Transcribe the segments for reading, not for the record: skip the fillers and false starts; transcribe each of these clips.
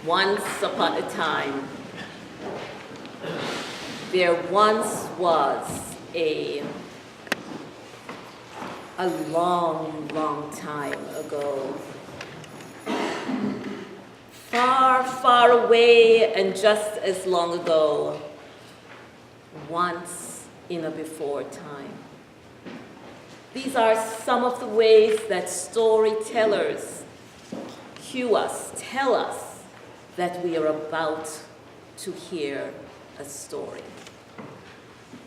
Once upon a time, there once was a long, long time ago, far, far away and just as long ago, once in a before time. These are some of the ways that storytellers cue us, tell us that we are about to hear a story.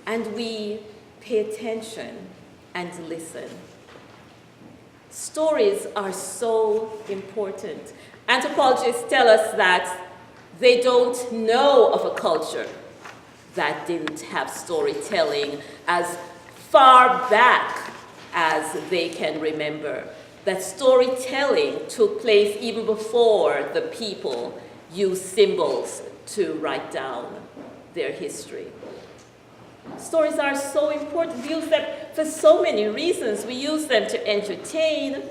And we pay attention and listen. Stories are so important. Anthropologists tell us that they don't know of a culture that didn't have storytelling as far back as they can remember. That storytelling took place even before the people used symbols to write down their history. Stories are so important. We use them for so many reasons. We use them to entertain,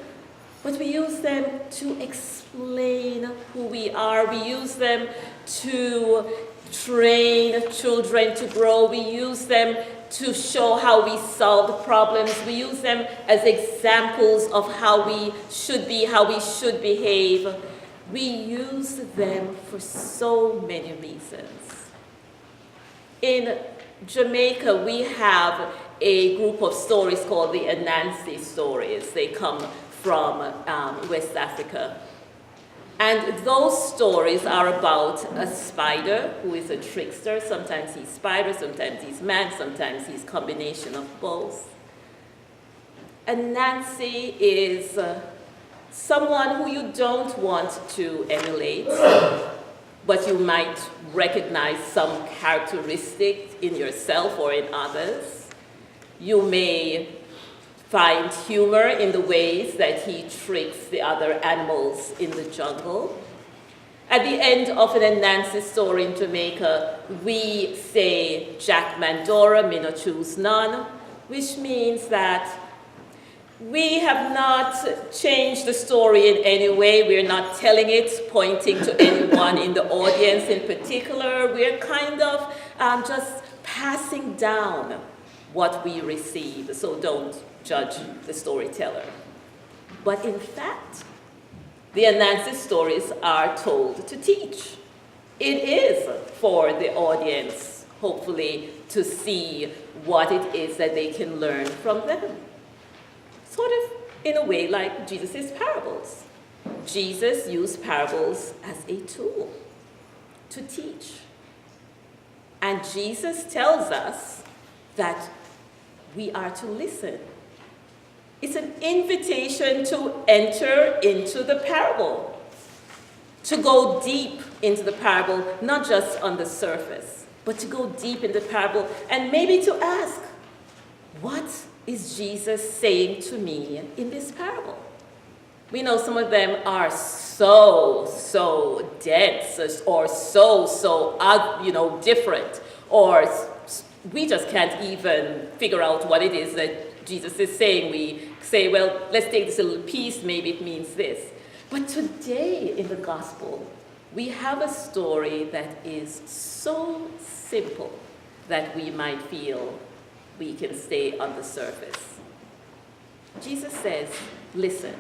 but we use them to explain who we are. We use them to train children to grow. We use them to show how we solve problems. We use them as examples of how we should be, how we should behave. We use them for so many reasons. In Jamaica, we have a group of stories called the Ananci Stories. They come from West Africa. And those stories are about a spider who is a trickster. Sometimes he's spider, sometimes he's man, sometimes he's a combination of both. Ananci is someone who you don't want to emulate, but you might recognize some characteristic in yourself or in others. You may find humor in the ways that he tricks the other animals in the jungle. At the end of an Ananci story in Jamaica, we say, Jack Mandora, me no choose none, which means that we have not changed the story in any way. We're not telling it, pointing to anyone in the audience in particular. We're kind of just passing down what we receive, so don't judge the storyteller. But in fact, the Ananci stories are told to teach. It is for the audience, hopefully, to see what it is that they can learn from them. Sort of in a way like Jesus' parables. Jesus used parables as a tool to teach. And Jesus tells us that we are to listen. It's an invitation to enter into the parable, to go deep into the parable, not just on the surface, but to go deep in the parable and maybe to ask, what is Jesus saying to me in this parable? We know some of them are so dense or so different, or we just can't even figure out what it is that Jesus is saying. We say, well, let's take this little piece, maybe it means this. But today in the gospel, we have a story that is so simple that we might feel we can stay on the surface. Jesus says, listen.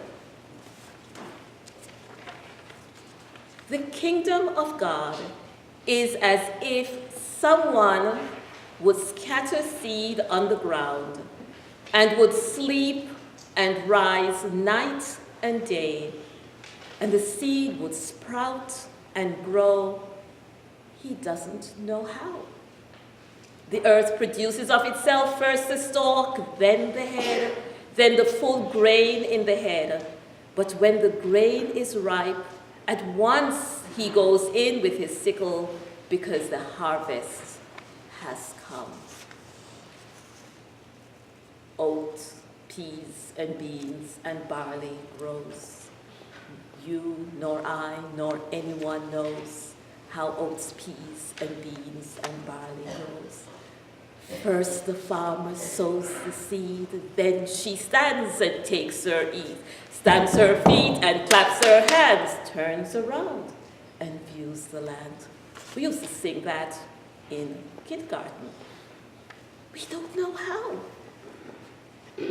The kingdom of God is as if someone would scatter seed on the ground and would sleep and rise night and day, and the seed would sprout and grow. He doesn't know how. The earth produces of itself first the stalk, then the head, then the full grain in the head. But when the grain is ripe, at once he goes in with his sickle, because the harvest has come. Oats, peas, and beans, and barley grows. You, nor I, nor anyone knows how oats, peas, and beans, and barley grows. First the farmer sows the seed, then she stands and takes her ease, stamps her feet and claps her hands, turns around. and views the land. We used to sing that in kindergarten. We don't know how.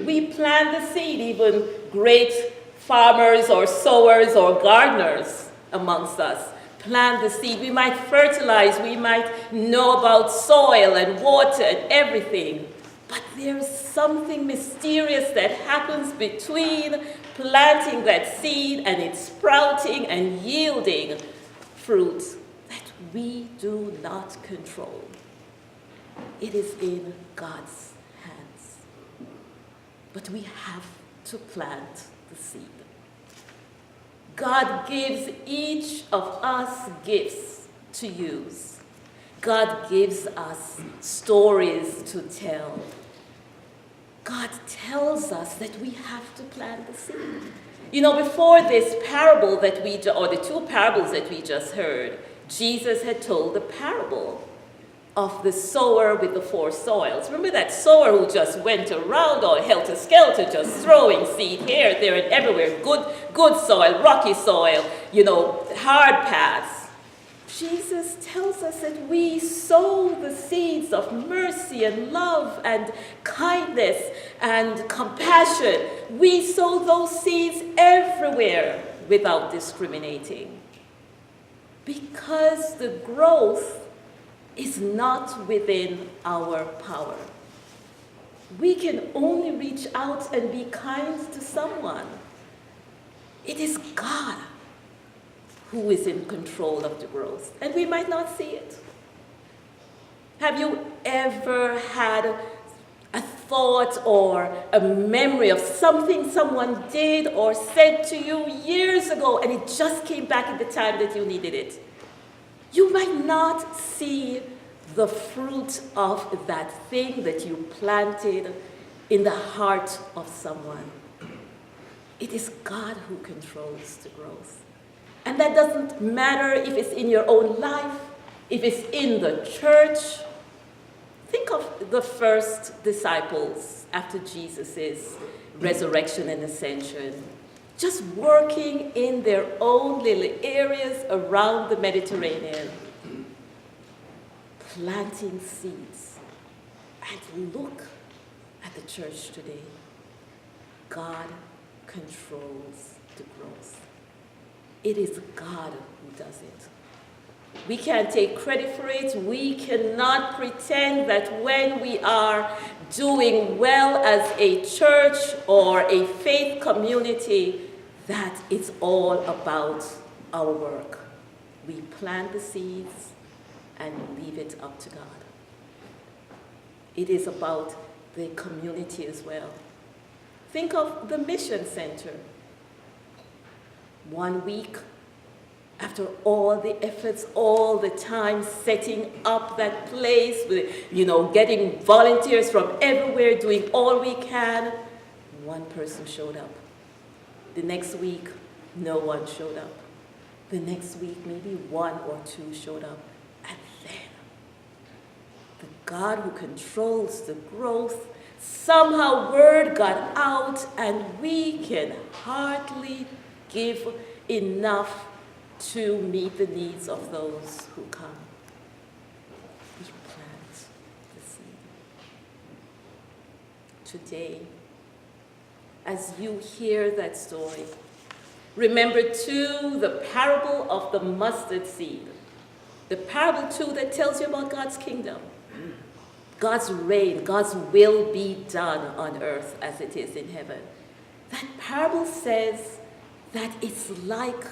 We plant the seed, even great farmers or sowers or gardeners amongst us plant the seed. We might fertilize, we might know about soil and water and everything, but there's something mysterious that happens between planting that seed and it sprouting and yielding fruit that we do not control. It is in God's hands. But we have to plant the seed. God gives each of us gifts to use. God gives us stories to tell. God tells us that we have to plant the seed. You know, before this parable that or the two parables that we just heard, Jesus had told the parable of the sower with the four soils. Remember that sower who just went around all helter-skelter, just throwing seed here, there, and everywhere. Good soil, rocky soil, hard paths. Jesus tells us that we sow the seeds of mercy and love and kindness and compassion. We sow those seeds everywhere without discriminating. Because the growth is not within our power. We can only reach out and be kind to someone. It is God who is in control of the growth, and we might not see it. Have you ever had a thought or a memory of something someone did or said to you years ago, and it just came back at the time that you needed it? You might not see the fruit of that thing that you planted in the heart of someone. It is God who controls the growth. And that doesn't matter if it's in your own life, if it's in the church. Think of the first disciples after Jesus' resurrection and ascension, just working in their own little areas around the Mediterranean, planting seeds. And look at the church today. God controls the growth. It is God who does it. We can't take credit for it. We cannot pretend that when we are doing well as a church or a faith community, that it's all about our work. We plant the seeds and leave it up to God. It is about the community as well. Think of the mission center. 1 week, after all the efforts, all the time, setting up that place, with, getting volunteers from everywhere, doing all we can, one person showed up. The next week, no one showed up. The next week, maybe 1 or 2 showed up. And then, the God who controls the growth, somehow word got out, and we can hardly give enough to meet the needs of those who come. We plant the seed. Today, as you hear that story, remember too the parable of the mustard seed. The parable too that tells you about God's kingdom. God's reign, God's will be done on earth as it is in heaven. That parable says that it's like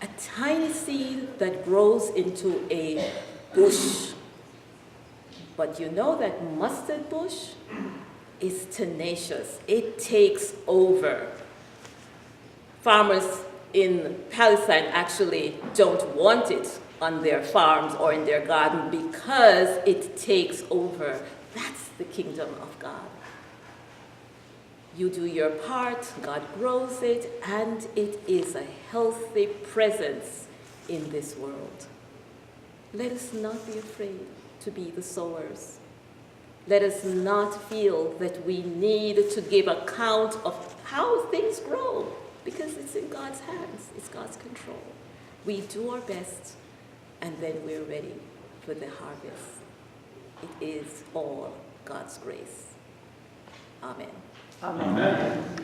a tiny seed that grows into a bush. But you know that mustard bush is tenacious. It takes over. Farmers in Palestine actually don't want it on their farms or in their garden because it takes over. That's the kingdom of God. You do your part, God grows it, and it is a healthy presence in this world. Let us not be afraid to be the sowers. Let us not feel that we need to give account of how things grow, because it's in God's hands, it's God's control. We do our best, and then we're ready for the harvest. It is all God's grace. Amen. Amen.